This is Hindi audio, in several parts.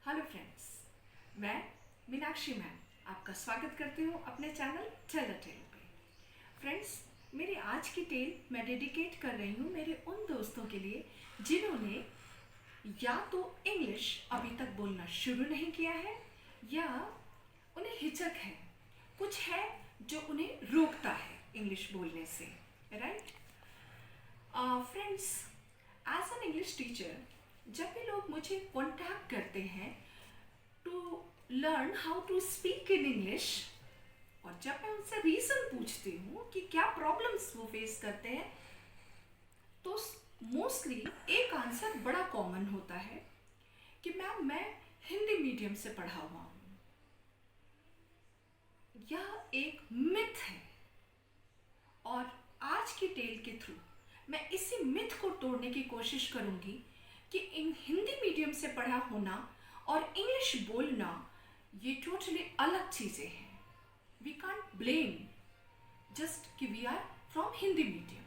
हेलो फ्रेंड्स, मैं मीनाक्षी मैम आपका स्वागत करती हूँ अपने चैनल टेल अ टेल पे। फ्रेंड्स, मेरी आज की टेल मैं डेडिकेट कर रही हूँ मेरे उन दोस्तों के लिए जिन्होंने या तो इंग्लिश अभी तक बोलना शुरू नहीं किया है या उन्हें हिचक है, कुछ है जो उन्हें रोकता है इंग्लिश बोलने से। Right friends, as an English teacher जब भी लोग मुझे कॉन्टैक्ट करते हैं to learn how to speak in English, और जब मैं उनसे रीज़न पूछती हूँ कि क्या प्रॉब्लम्स वो फेस करते हैं, तो मोस्टली एक आंसर बड़ा कॉमन होता है कि मैम मैं हिंदी मीडियम से पढ़ा हुआ हूँ। यह एक मिथ है और आज की टेल के थ्रू मैं इसी मिथ को तोड़ने की कोशिश करूँगी कि इन हिंदी मीडियम से पढ़ा होना और इंग्लिश बोलना ये टोटली अलग चीज़ें हैं। वी कांट ब्लेम जस्ट कि we are from Hindi medium.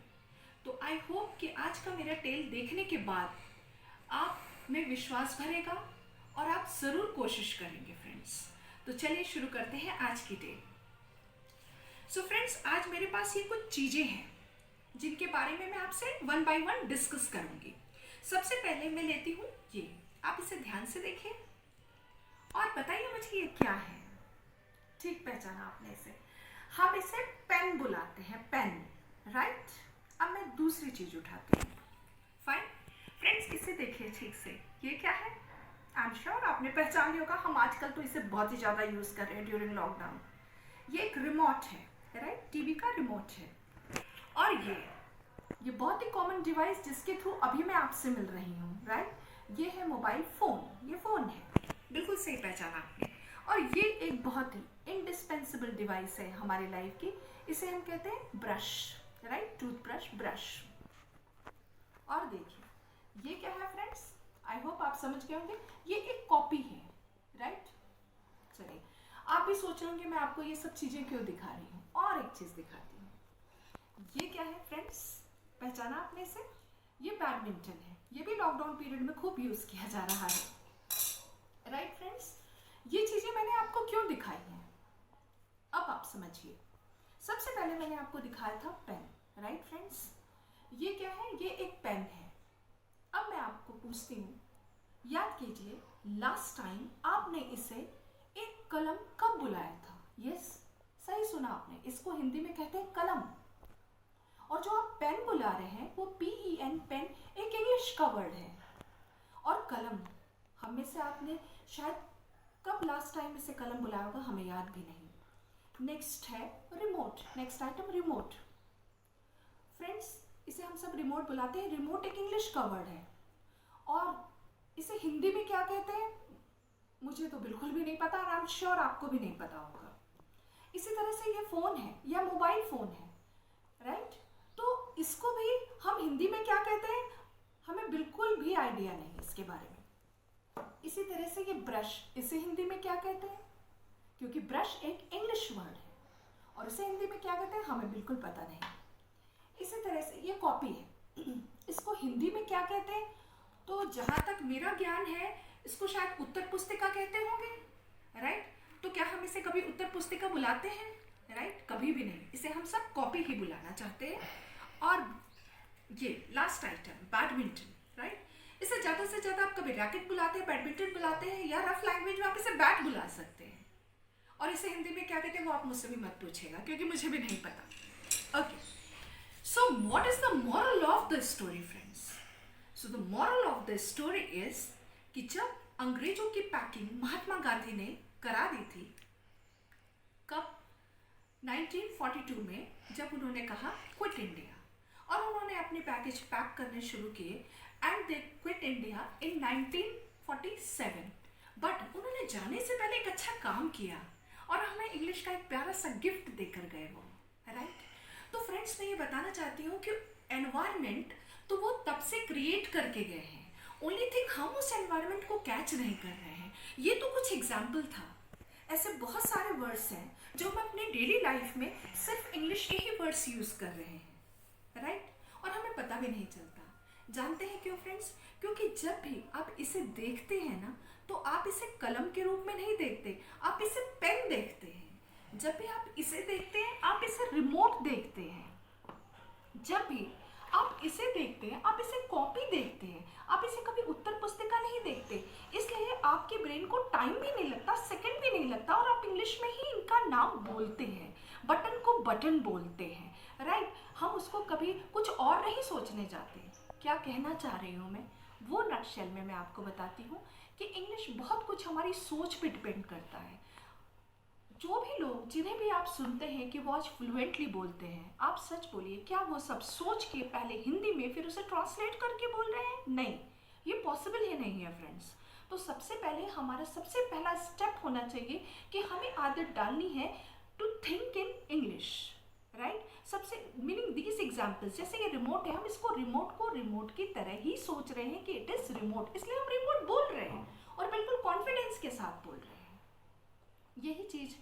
तो आई होप कि आज का मेरा टेल देखने के बाद आप में विश्वास भरेगा और आप ज़रूर कोशिश करेंगे फ्रेंड्स। तो चलिए शुरू करते हैं आज की टेल। सो फ्रेंड्स, आज मेरे पास ये कुछ चीज़ें हैं जिनके बारे में मैं आपसे वन बाय वन डिस्कस करूँगी। सबसे पहले मैं लेती हूँ ये, आप इसे ध्यान से देखें और बताइए मुझे ये क्या है। ठीक पहचाना आपने इसे, हम इसे पेन बुलाते हैं, पेन। राइट, अब मैं दूसरी चीज़ उठाती हूँ। फाइन फ्रेंड्स, इसे देखिए ठीक से, ये क्या है? आई एम श्योर आपने पहचान लिया होगा, हम आजकल तो इसे बहुत ही ज़्यादा यूज़ कर रहे हैं ड्यूरिंग लॉकडाउन। ये एक रिमोट है, राइट, टीवी का रिमोट है। और ये बहुत ही कॉमन डिवाइस जिसके थ्रू अभी मैं आपसे मिल रही हूँ, राइट, ये है मोबाइल फ़ोन। ये फ़ोन है, बिल्कुल सही पहचाना आपने। और ये एक बहुत ही इंडिस्पेंसिबल डिवाइस है हमारी लाइफ की। इसे हम कहते हैं ब्रश, राइट, टूथब्रश, ब्रश। और देखिए ये क्या है फ्रेंड्स, आई होप आप समझ गए होंगे, ये एक कॉपी है, राइट। चलिए, आप भी सोच रहे होंगे मैं आपको ये सब चीज़ें क्यों दिखा रही हूँ। और एक चीज़ दिखाती हूँ, ये क्या है फ्रेंड्स, पहचाना आपने इसे? ये बैडमिंटन है। ये भी लॉकडाउन पीरियड में खूब यूज़ किया जा रहा है, राइट फ्रेंड्स। ये चीज़ें मैंने आपको क्यों दिखाई हैं, अब आप समझिए। सबसे पहले मैंने आपको दिखाया था पेन, राइट फ्रेंड्स। ये क्या है? ये एक पेन है। अब मैं आपको पूछती हूँ, याद कीजिए लास्ट टाइम आपने इसे एक कलम कब बुलाया था? यस, सही सुना आपने, इसको हिंदी में कहते हैं कलम। और जो आप पेन बुला रहे हैं वो PEN, पेन एक इंग्लिश का वर्ड है। और कलम, हम में से आपने शायद कब लास्ट टाइम इसे कलम बुलाया होगा, हमें याद भी नहीं। नेक्स्ट है remote, next item remote. Friends, इसे हम सब रिमोट बुलाते हैं। रिमोट एक इंग्लिश का वर्ड है और इसे हिंदी में क्या कहते हैं मुझे तो बिल्कुल भी नहीं पता, और आई एम श्योर आपको भी नहीं पता होगा। इसी तरह से ये फ़ोन है या मोबाइल फ़ोन है, राइट, तो इसको भी हम हिंदी में क्या कहते हैं हमें बिल्कुल भी आइडिया नहीं इसके बारे में। इसी तरह से ये ब्रश, इसे हिंदी में क्या कहते हैं, क्योंकि ब्रश एक इंग्लिश वर्ड है और इसे हिंदी में क्या कहते हैं हमें बिल्कुल पता नहीं। इसी तरह से ये कॉपी है, इसको हिंदी में क्या कहते हैं, तो जहाँ तक मेरा ज्ञान है इसको शायद उत्तर पुस्तिका कहते होंगे, राइट। तो क्या हम इसे कभी उत्तर पुस्तिका बुलाते हैं? राइट, कभी भी नहीं, इसे हम सब कॉपी ही बुलाना चाहते हैं। और ये लास्ट आइटम बैडमिंटन, राइट, इसे ज़्यादा से ज़्यादा आप कभी रैकेट बुलाते हैं, बैडमिंटन बुलाते हैं, या रफ लैंग्वेज में आप इसे बैट बुला सकते हैं। और इसे हिंदी में क्या कहते हैं वो आप मुझसे भी मत पूछेगा क्योंकि मुझे भी नहीं पता। Okay, so what is the moral of the story friends? So the moral of the story is कि जब अंग्रेजों की पैकिंग महात्मा गांधी ने करा दी थी, कब? 1942 में, जब उन्होंने कहा क्विट इंडिया, और उन्होंने अपने पैकेज पैक करने शुरू किए and they quit India in 1947। But उन्होंने जाने से पहले एक अच्छा काम किया और हमें इंग्लिश का एक प्यारा सा गिफ्ट देकर गए वो, राइट। तो फ्रेंड्स, मैं ये बताना चाहती हूँ कि एनवायरनमेंट तो वो तब से क्रिएट करके गए हैं, ओनली थिंग हम उस एनवायरनमेंट को कैच नहीं कर रहे हैं। ये तो कुछ एग्जाम्पल था, ऐसे बहुत सारे वर्ड्स हैं जो हम अपने डेली लाइफ में सिर्फ इंग्लिश के ही वर्ड्स यूज़ कर रहे हैं, राइट, और हमें पता भी नहीं चलता। जानते हैं क्यों फ्रेंड्स? क्योंकि जब भी आप इसे देखते हैं ना, तो आप इसे कलम के रूप में नहीं देखते, आप इसे पेन देखते हैं। जब भी आप इसे देखते हैं आप इसे रिमोट देखते हैं। जब भी आप इसे देखते हैं आप इसे कॉपी देखते हैं, आप इसे कभी उत्तर पुस्तिका नहीं देखते। इसलिए आपके ब्रेन को टाइम भी नहीं लगता, सेकंड भी नहीं लगता, और आप इंग्लिश में ही इनका नाम बोलते हैं। बटन को बटन बोलते हैं, राइट। हम उसको कभी कुछ और नहीं सोचने जाते। क्या कहना चाह रही हूँ मैं, वो नटशेल में मैं आपको बताती हूँ कि इंग्लिश बहुत कुछ हमारी सोच पे डिपेंड करता है। जो भी लोग जिन्हें भी आप सुनते हैं कि वो आज फ्लुएंटली बोलते हैं, आप सच बोलिए, क्या वो सब सोच के पहले हिंदी में फिर उसे ट्रांसलेट करके बोल रहे हैं? नहीं, ये पॉसिबल ही नहीं है फ्रेंड्स। तो सबसे पहले हमारा सबसे पहला स्टेप होना चाहिए कि हमें आदत डालनी है to think in English, right. सबसे मीनिंग दीज एग्जाम्पल्स, जैसे ये रिमोट है, हम इसको रिमोट को रिमोट की तरह ही सोच रहे हैं कि इट इज रिमोट, इसलिए हम रिमोट बोल रहे हैं और बिल्कुल कॉन्फिडेंस के साथ बोल रहे हैं। यही चीज़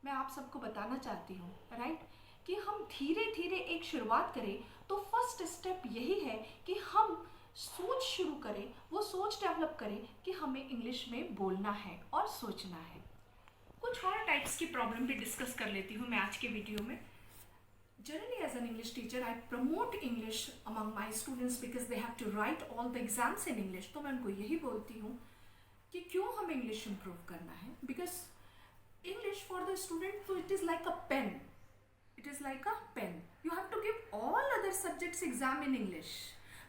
मैं आप सबको बताना चाहती हूँ, राइट, कि हम धीरे धीरे एक शुरुआत करें। तो फर्स्ट स्टेप यही है कि हम सोच शुरू करें, वो सोच डेवलप करें कि हमें इंग्लिश में बोलना है और सोचना है। कुछ और टाइप्स की प्रॉब्लम भी डिस्कस कर लेती हूँ मैं आज के वीडियो में। Generally, as an English teacher, I promote English among my students because they have to write all the exams in English. तो मैं उनको यही बोलती हूँ कि क्यों हमें इंग्लिश इम्प्रूव करना है। Because English for the student, so it is like a pen. It is like a pen. You have to give all other subjects exam in English.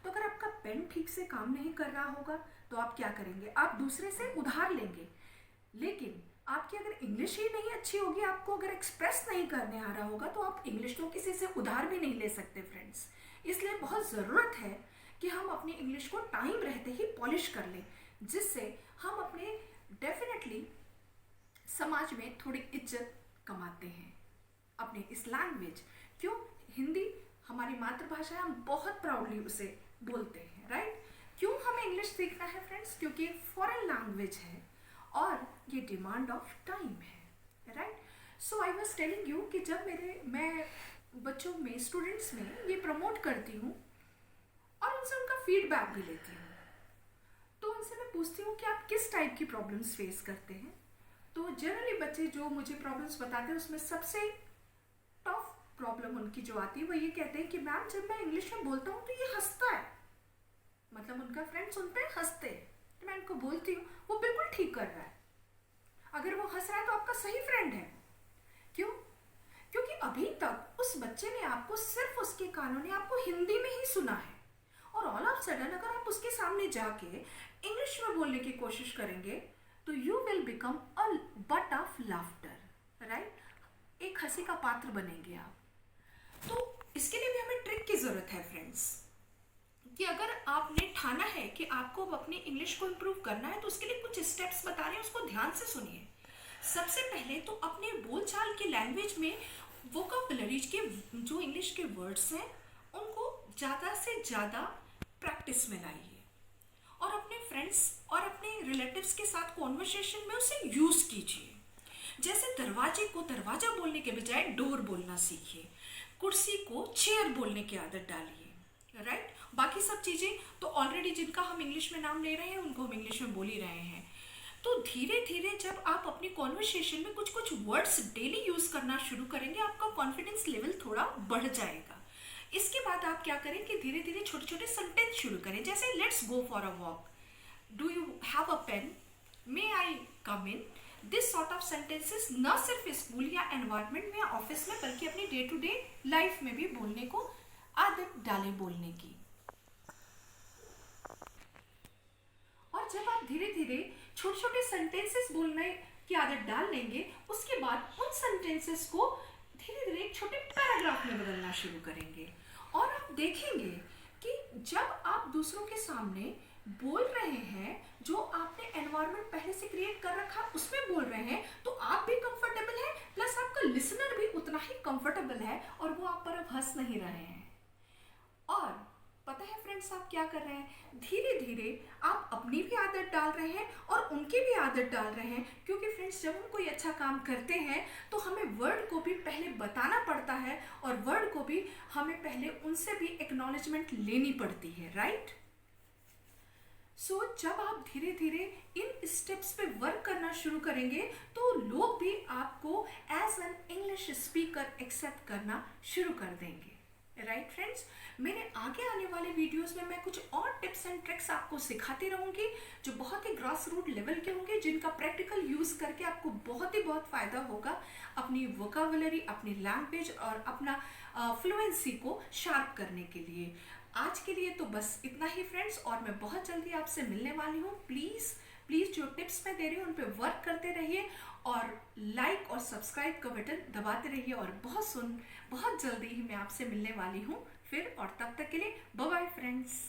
तो अगर आपका पेन ठीक से काम नहीं कर रहा होगा तो आप क्या करेंगे? आप दूसरे से उधार लेंगे। लेकिन आपकी अगर इंग्लिश ही नहीं अच्छी होगी, आपको अगर एक्सप्रेस नहीं करने आ रहा होगा, तो आप इंग्लिश तो किसी से उधार भी नहीं ले सकते फ्रेंड्स। इसलिए बहुत ज़रूरत है कि हम अपनी इंग्लिश को टाइम रहते ही पॉलिश कर लें, जिससे हम अपने डेफिनेटली समाज में थोड़ी इज्जत कमाते हैं अपने इस लैंग्वेज। क्यों? हिंदी हमारी मातृभाषा है, हम बहुत प्राउडली उसे बोलते हैं, राइट। क्यों हमें इंग्लिश सीखना है फ्रेंड्स? क्योंकि फॉरेन लैंग्वेज है और ये डिमांड ऑफ टाइम है, right. So I was telling you कि जब मैं बच्चों में, स्टूडेंट्स में ये प्रमोट करती हूँ और उनसे उनका फीडबैक भी लेती हूँ, तो उनसे मैं पूछती हूँ कि आप किस टाइप की प्रॉब्लम्स फेस करते हैं। तो जनरली बच्चे जो मुझे प्रॉब्लम्स बताते हैं उसमें सबसे टफ प्रॉब्लम उनकी जो आती है वो ये कहते हैं कि मैम जब मैं इंग्लिश में बोलता हूँ तो ये हंसता है, मतलब उनका फ्रेंड सुनते हैं हंसते हैं। तो मैं उनको बोलती हूँ वो बिल्कुल ठीक कर रहा है, अगर वो हंस रहा है तो आपका सही फ्रेंड है। क्यों? क्योंकि अभी तक उस बच्चे ने आपको सिर्फ उसके कानों ने आपको हिंदी में ही सुना है, और ऑल ऑफ सडन अगर आप उसके सामने जाके इंग्लिश में बोलने की कोशिश करेंगे तो you will become a but of laughter, right. एक हंसी का पात्र बनेंगे आप। तो इसके लिए भी हमें ट्रिक की जरूरत है फ्रेंड्स, कि अगर आपने ठाना है कि आपको अपनी इंग्लिश को इम्प्रूव करना है तो उसके लिए कुछ स्टेप्स बता रहे हैं, उसको ध्यान से सुनिए। सबसे पहले तो अपने बोलचाल की लैंग्वेज में वोकैबुलरी के जो इंग्लिश के वर्ड्स हैं उनको ज़्यादा से ज़्यादा प्रैक्टिस में लाइए, और अपने फ्रेंड्स और अपने रिलेटिव्स के साथ कॉन्वर्सेशन में उसे यूज़ कीजिए। जैसे दरवाजे को दरवाज़ा बोलने के बजाय डोर बोलना सीखिए, कुर्सी को चेयर बोलने की आदत डालिए, राइट। बाकी सब चीज़ें तो ऑलरेडी जिनका हम इंग्लिश में नाम ले रहे हैं उनको हम इंग्लिश में बोल ही रहे हैं। तो धीरे धीरे जब आप अपनी कॉन्वर्सेशन में कुछ कुछ वर्ड्स डेली यूज़ करना शुरू करेंगे, आपका कॉन्फिडेंस लेवल थोड़ा बढ़ जाएगा। इसके बाद आप क्या करें कि धीरे धीरे छोटे छोटे सेंटेंस शुरू करें, जैसे let's go for a walk, do you have a pen, may I come in. This sort of sentences न सिर्फ स्कूल या एनवायरनमेंट में या ऑफिस में बल्कि अपनी डे टू डे लाइफ में भी बोलने को आदत डालें बोलने की। और जब आप धीरे धीरे छोटे छोटे सेंटेंसेस बोलने की आदत डाल लेंगे, उसके बाद उन सेंटेंसेस को धीरे धीरे एक छोटे पैराग्राफ में बदलना शुरू करेंगे, और आप देखेंगे कि जब आप दूसरों के सामने बोल रहे हैं, जो आपने एनवायरनमेंट पहले से क्रिएट कर रखा उसमें बोल रहे हैं, तो आप भी कंफर्टेबल हैं, प्लस आपका लिसनर भी उतना ही कंफर्टेबल है और वो आप पर अब हंस नहीं रहे हैं। और पता है फ्रेंड्स आप क्या कर रहे हैं? धीरे धीरे आप अपनी भी आदत डाल रहे हैं और उनकी भी आदत डाल रहे हैं, क्योंकि फ्रेंड्स जब हम कोई अच्छा काम करते हैं तो हमें वर्ड को भी पहले बताना पड़ता है और वर्ड को भी हमें पहले उनसे भी एक्नॉलेजमेंट लेनी पड़ती है, राइट। सो जब आप धीरे धीरे इन स्टेप्स पे वर्क करना शुरू करेंगे तो लोग भी आपको as an English speaker accept करना शुरू कर देंगे। राइट फ्रेंड्स, मेरे आगे आने वाले वीडियोस में मैं कुछ और टिप्स एंड ट्रिक्स आपको सिखाती रहूंगी जो बहुत ही ग्रास रूट लेवल के होंगे, जिनका प्रैक्टिकल यूज करके आपको बहुत फायदा होगा अपनी वोकाबुलरी, अपनी लैंग्वेज और अपना फ्लुएंसी को शार्प करने के लिए। आज के लिए तो बस इतना ही फ्रेंड्स, और मैं बहुत जल्दी आपसे मिलने वाली हूँ। प्लीज़ जो टिप्स मैं दे रही हूँ उन पे वर्क करते रहिए और लाइक और सब्सक्राइब का बटन दबाते रहिए, और बहुत जल्दी ही मैं आपसे मिलने वाली हूँ फिर, और तब तक के लिए बाय बाय फ्रेंड्स।